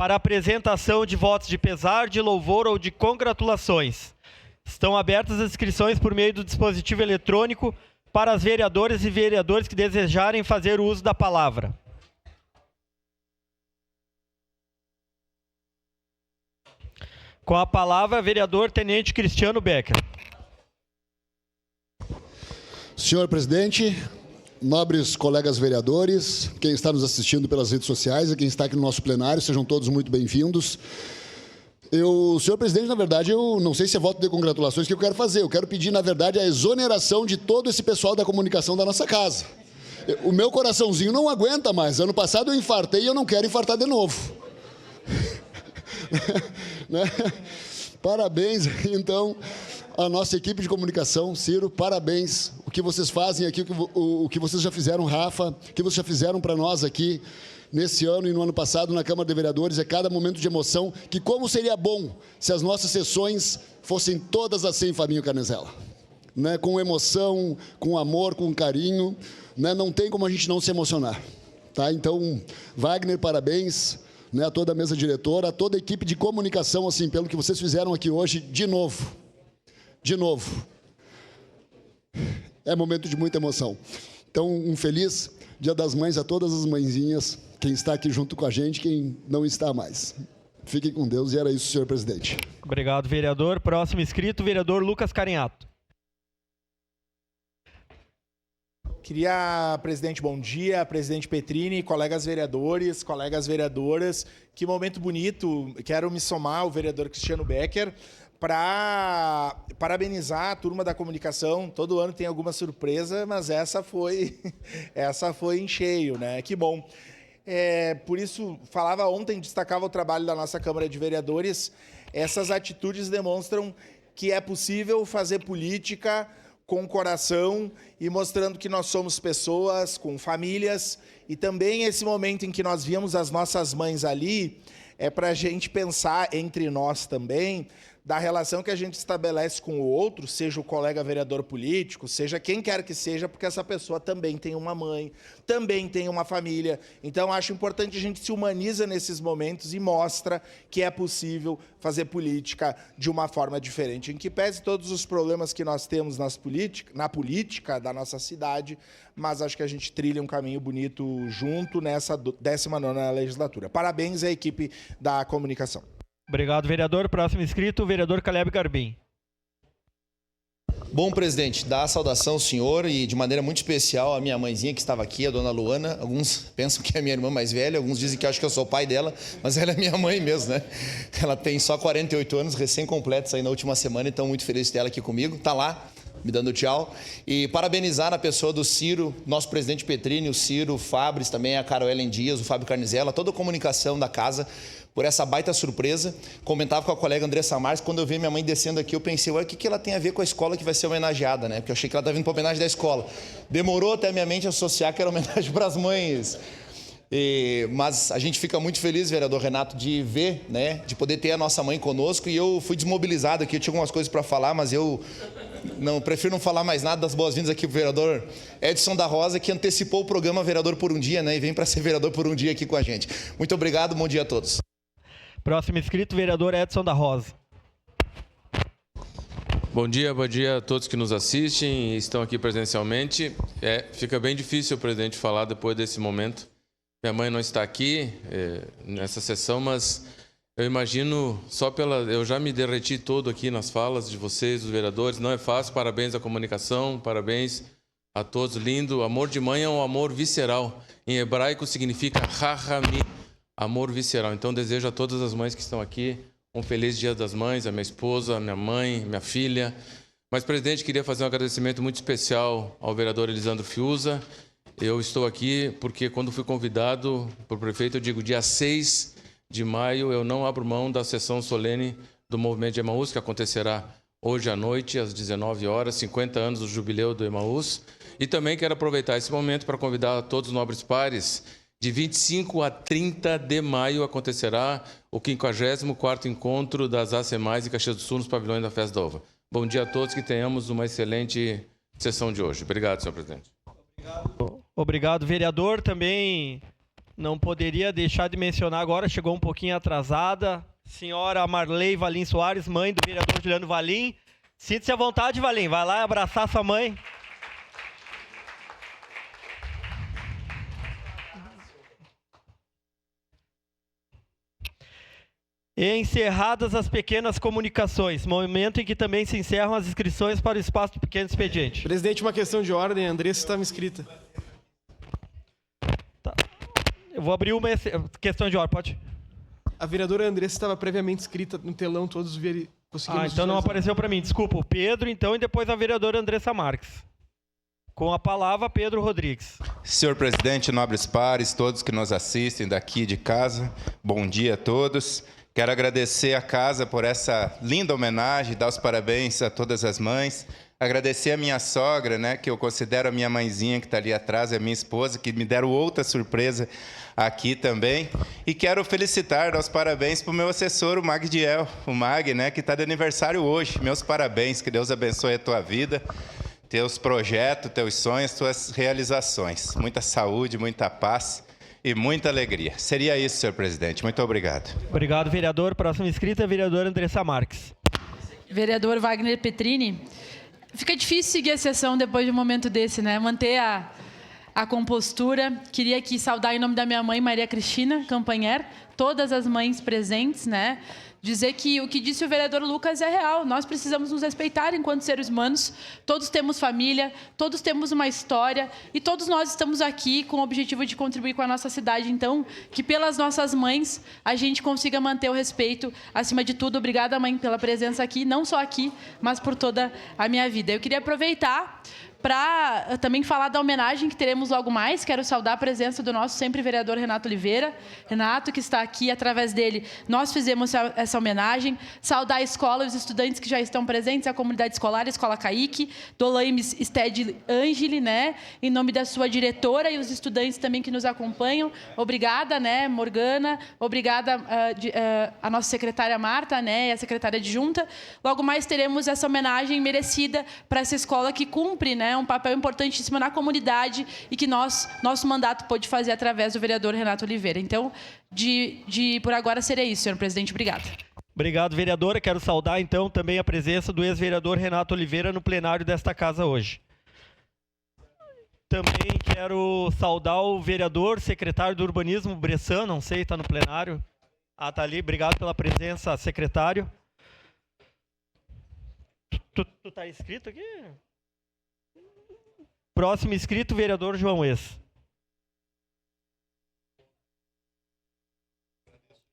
para apresentação de votos de pesar, de louvor ou de congratulações. Estão abertas as inscrições por meio do dispositivo eletrônico para as vereadoras e vereadores que desejarem fazer o uso da palavra. Com a palavra, vereador Tenente Cristiano Becker. Senhor presidente, nobres colegas vereadores, quem está nos assistindo pelas redes sociais e quem está aqui no nosso plenário, sejam todos muito bem-vindos. Senhor presidente, na verdade, eu não sei se é voto de congratulações que eu quero fazer. Eu quero pedir, na verdade, a exoneração de todo esse pessoal da comunicação da nossa casa. O meu coraçãozinho não aguenta mais. Ano passado eu infartei e eu não quero infartar de novo. Né? Parabéns, então, à nossa equipe de comunicação. Ciro, parabéns. O que vocês fazem aqui, o que vocês já fizeram, Rafa, o que vocês já fizeram para nós aqui, nesse ano e no ano passado, na Câmara de Vereadores, é cada momento de emoção, que como seria bom se as nossas sessões fossem todas assim, Fabinho Canezella. Né? Com emoção, com amor, com carinho, né? Não tem como a gente não se emocionar. Tá? Então, Wagner, parabéns. Né, a toda a mesa diretora, a toda a equipe de comunicação, assim, pelo que vocês fizeram aqui hoje, de novo. De novo. É momento de muita emoção. Então, um feliz Dia das Mães a todas as mãezinhas, quem está aqui junto com a gente, quem não está mais. Fiquem com Deus e era isso, senhor presidente. Obrigado, vereador. Próximo inscrito, vereador Lucas Carinhato. Queria, presidente, bom dia, presidente Petrini, colegas vereadores, colegas vereadoras, que momento bonito, quero me somar ao vereador Cristiano Becker para parabenizar a turma da comunicação. Todo ano tem alguma surpresa, mas essa foi em cheio, né? Que bom. Por isso, falava ontem, destacava o trabalho da nossa Câmara de Vereadores. Essas atitudes demonstram que é possível fazer política com coração e mostrando que nós somos pessoas com famílias. E também esse momento em que nós víamos as nossas mães ali, é para a gente pensar entre nós também da relação que a gente estabelece com o outro, seja o colega vereador político, seja quem quer que seja, porque essa pessoa também tem uma mãe, também tem uma família. Então, acho importante a gente se humaniza nesses momentos e mostra que é possível fazer política de uma forma diferente. Em que pese todos os problemas que nós temos na política da nossa cidade, mas acho que a gente trilha um caminho bonito junto nessa 19ª legislatura. Parabéns à equipe da comunicação. Obrigado, vereador. Próximo inscrito, o vereador Caleb Garbim. Bom, presidente, dá a saudação ao senhor e de maneira muito especial à minha mãezinha que estava aqui, a dona Luana. Alguns pensam que é minha irmã mais velha, alguns dizem que acham que eu sou o pai dela, mas ela é minha mãe mesmo, né? Ela tem só 48 anos, recém-completos aí na última semana, então muito feliz de ter ela aqui comigo. Tá lá, me dando tchau. E parabenizar a pessoa do Ciro, nosso presidente Petrini, o Ciro, o Fabris, também a Carol Ellen Dias, o Fábio Carnizella, toda a comunicação da casa, por essa baita surpresa. Comentava com a colega Andressa Marques, quando eu vi minha mãe descendo aqui, eu pensei, ué, o que ela tem a ver com a escola que vai ser homenageada, né? Porque eu achei que ela estava vindo para a homenagem da escola. Demorou até a minha mente associar que era homenagem para as mães. Mas a gente fica muito feliz, vereador Renato, de ver, né, de poder ter a nossa mãe conosco. E eu fui desmobilizado aqui, eu tinha algumas coisas para falar, mas eu prefiro não falar mais nada. Das boas-vindas aqui para o vereador Edson da Rosa, que antecipou o programa Vereador por um Dia, né, e vem para ser vereador por um dia aqui com a gente. Muito obrigado, bom dia a todos. Próximo inscrito, vereador Edson da Rosa. Bom dia a todos que nos assistem e estão aqui presencialmente. Fica bem difícil, presidente, falar depois desse momento. Minha mãe não está aqui nessa sessão, mas eu imagino, eu já me derreti todo aqui nas falas de vocês, os vereadores. Não é fácil, parabéns à comunicação, parabéns a todos. Lindo, amor de mãe é um amor visceral. Em hebraico significa rahami, amor visceral. Então desejo a todas as mães que estão aqui um feliz Dia das Mães, a minha esposa, a minha mãe, minha filha. Mas, presidente, queria fazer um agradecimento muito especial ao vereador Elisandro Fiuza. Eu estou aqui porque, quando fui convidado por prefeito, eu digo, dia 6 de maio, eu não abro mão da sessão solene do Movimento de Emaús, que acontecerá hoje à noite, às 19 horas, 50 anos do jubileu do Emaús. E também quero aproveitar esse momento para convidar a todos os nobres pares. De 25 a 30 de maio acontecerá o 54º encontro das ACMais em Caxias do Sul, nos pavilhões da Festa da Uva. Bom dia a todos, que tenhamos uma excelente sessão de hoje. Obrigado, senhor presidente. Obrigado, vereador. Também Não poderia deixar de mencionar agora, chegou um pouquinho atrasada, senhora Marley Valim Soares, mãe do vereador Juliano Valim. Sinta-se à vontade, Valim, vai lá abraçar sua mãe. E encerradas as pequenas comunicações, momento em que também se encerram as inscrições para o espaço do pequeno expediente. Presidente, uma questão de ordem. A Andressa estava inscrita. Tá. Eu vou abrir uma questão de ordem, pode? A vereadora Andressa estava previamente inscrita no telão, todos conseguimos então não visualizar. apareceu para mim. Desculpa, o Pedro, então, e depois a vereadora Andressa Marques. Com a palavra, Pedro Rodrigues. Senhor presidente, nobres pares, todos que nos assistem daqui de casa, bom dia a todos. Quero agradecer à casa por essa linda homenagem, dar os parabéns a todas as mães. Agradecer a minha sogra, né, que eu considero a minha mãezinha, que está ali atrás, é minha esposa, que me deram outra surpresa aqui também. E quero felicitar, dar os parabéns para o meu assessor, o Magdiel, o Mag, né, que está de aniversário hoje. Meus parabéns, que Deus abençoe a tua vida, teus projetos, teus sonhos, tuas realizações. Muita saúde, muita paz e muita alegria. Seria isso, senhor presidente. Muito obrigado. Obrigado, vereador. Próximo inscrito é a vereadora Andressa Marques. Vereador Wagner Petrini. Fica difícil seguir a sessão depois de um momento desse, né? Manter a compostura. Queria aqui saudar em nome da minha mãe, Maria Cristina Campanher, todas as mães presentes, né? Dizer que o que disse o vereador Lucas é real. Nós precisamos nos respeitar enquanto seres humanos. Todos temos família, todos temos uma história e todos nós estamos aqui com o objetivo de contribuir com a nossa cidade. Então, que pelas nossas mães a gente consiga manter o respeito. Acima de tudo, obrigada, mãe, pela presença aqui, não só aqui, mas por toda a minha vida. Eu queria aproveitar para também falar da homenagem que teremos logo mais. Quero saudar a presença do nosso sempre vereador Renato Oliveira. Renato, que está aqui, através dele, nós fizemos essa homenagem. Saudar a escola, os estudantes que já estão presentes, a comunidade escolar, a Escola Caique, Dolaimes Sted Angeli, né? Em nome da sua diretora e os estudantes também que nos acompanham. Obrigada, né, Morgana. Obrigada a nossa secretária Marta, né, e a secretária adjunta. Logo mais teremos essa homenagem merecida para essa escola que cumpre, né, um papel importantíssimo na comunidade e que nosso mandato pôde fazer através do vereador Renato Oliveira. Então, por agora seria isso, senhor presidente. Obrigada. Obrigado, vereadora. Quero saudar, então, também a presença do ex-vereador Renato Oliveira no plenário desta casa hoje. Também quero saudar o vereador, secretário do Urbanismo, Bressan, não sei, está no plenário. Ah, está ali. Obrigado pela presença, secretário. Tu está inscrito aqui? Próximo inscrito, vereador João Ex.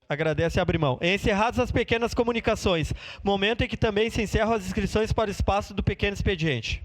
Agradece e abre mão. Encerradas as pequenas comunicações, momento em que também se encerram as inscrições para o espaço do pequeno expediente.